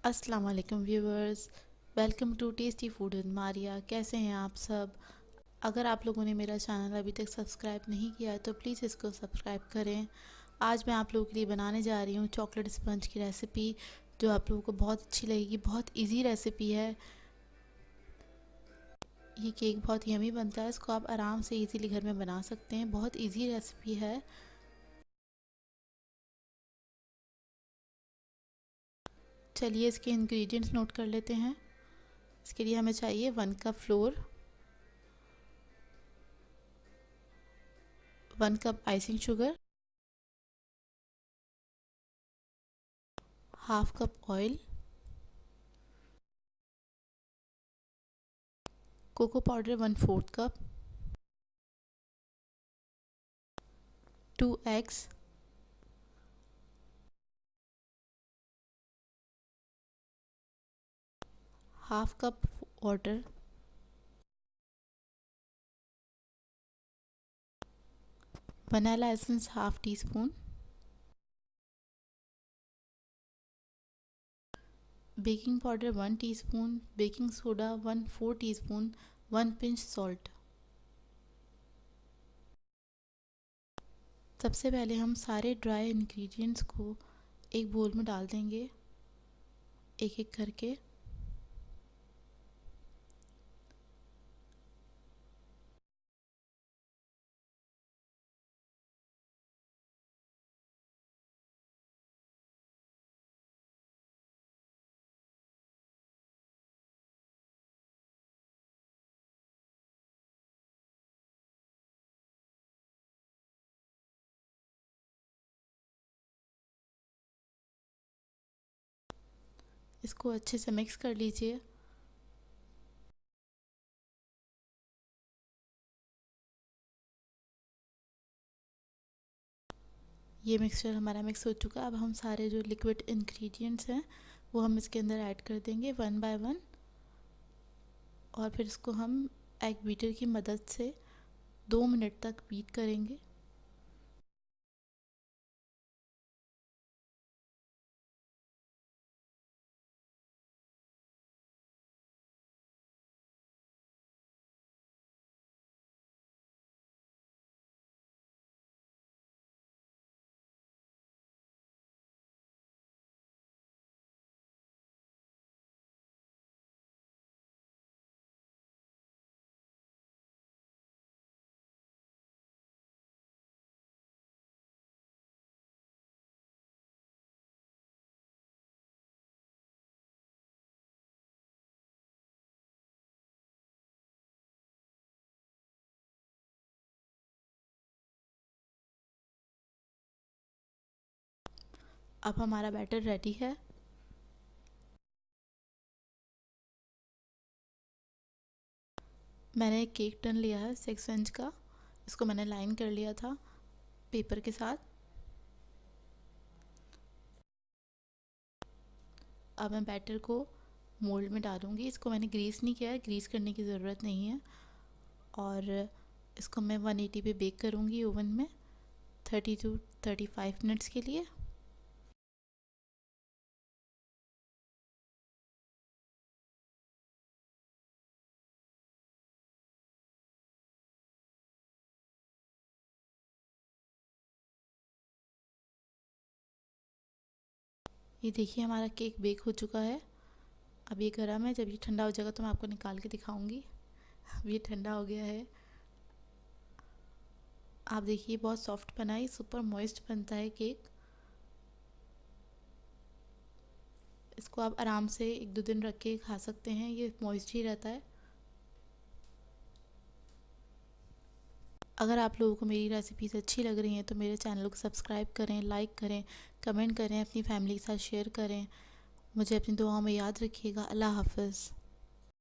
अस्सलाम वालेकुम viewers. Welcome to tasty food with Maria. कैसे हैं आप सब? अगर आप लोगों ने मेरा चैनल अभी तक सब्सक्राइब नहीं किया है तो प्लीज़ इसको सब्सक्राइब करें। आज मैं आप लोगों के लिए बनाने जा रही हूँ चॉकलेट स्पंज की रेसिपी, जो आप लोगों को बहुत अच्छी लगेगी। बहुत इजी रेसिपी है। ये केक बहुत यमी बनता है। इसको आप आराम से इजीली घर में बना सकते हैं। बहुत इजी रेसिपी है। चलिए इसके इंग्रेडिएंट्स नोट कर लेते हैं। इसके लिए हमें चाहिए 1 cup flour, 1 cup icing sugar, half cup oil, cocoa powder 1/4 cup, 2 eggs, half cup water, vanilla essence half teaspoon, baking powder 1 teaspoon, baking soda 1/4 teaspoon, 1 pinch salt. सबसे पहले हम सारे ड्राई इंग्रेडिएंट्स को एक बोल में डाल देंगे, एक एक करके। इसको अच्छे से मिक्स कर लीजिए। ये मिक्सचर हमारा मिक्स हो चुका है। अब हम सारे जो लिक्विड इंग्रेडिएंट्स हैं वो हम इसके अंदर ऐड कर देंगे 1 बाय 1, और फिर इसको हम एग बीटर की मदद से 2 मिनट तक बीट करेंगे। अब हमारा बैटर रेडी है। मैंने एक केक टन लिया है 6 इंच का। इसको मैंने लाइन कर लिया था पेपर के साथ। अब मैं बैटर को मोल्ड में डालूंगी। इसको मैंने ग्रीस नहीं किया है, ग्रीस करने की ज़रूरत नहीं है। और इसको मैं 180 पे बेक करूंगी ओवन में 30 to 35 मिनट्स के लिए। ये देखिए हमारा केक बेक हो चुका है। अब ये गर्म है, जब ये ठंडा हो जाएगा तो मैं आपको निकाल के दिखाऊंगी। अब ये ठंडा हो गया है। आप देखिए बहुत सॉफ्ट बना है, सुपर मॉइस्ट बनता है केक। इसको आप आराम से 1-2 दिन रख के खा सकते हैं, ये मॉइस्ट ही रहता है। अगर आप लोगों को मेरी रेसिपीज़ अच्छी लग रही हैं तो मेरे चैनल को सब्सक्राइब करें, लाइक करें, कमेंट करें, अपनी फैमिली के साथ शेयर करें। मुझे अपनी दुआओं में याद रखिएगा। अल्लाह हाफ़िज़।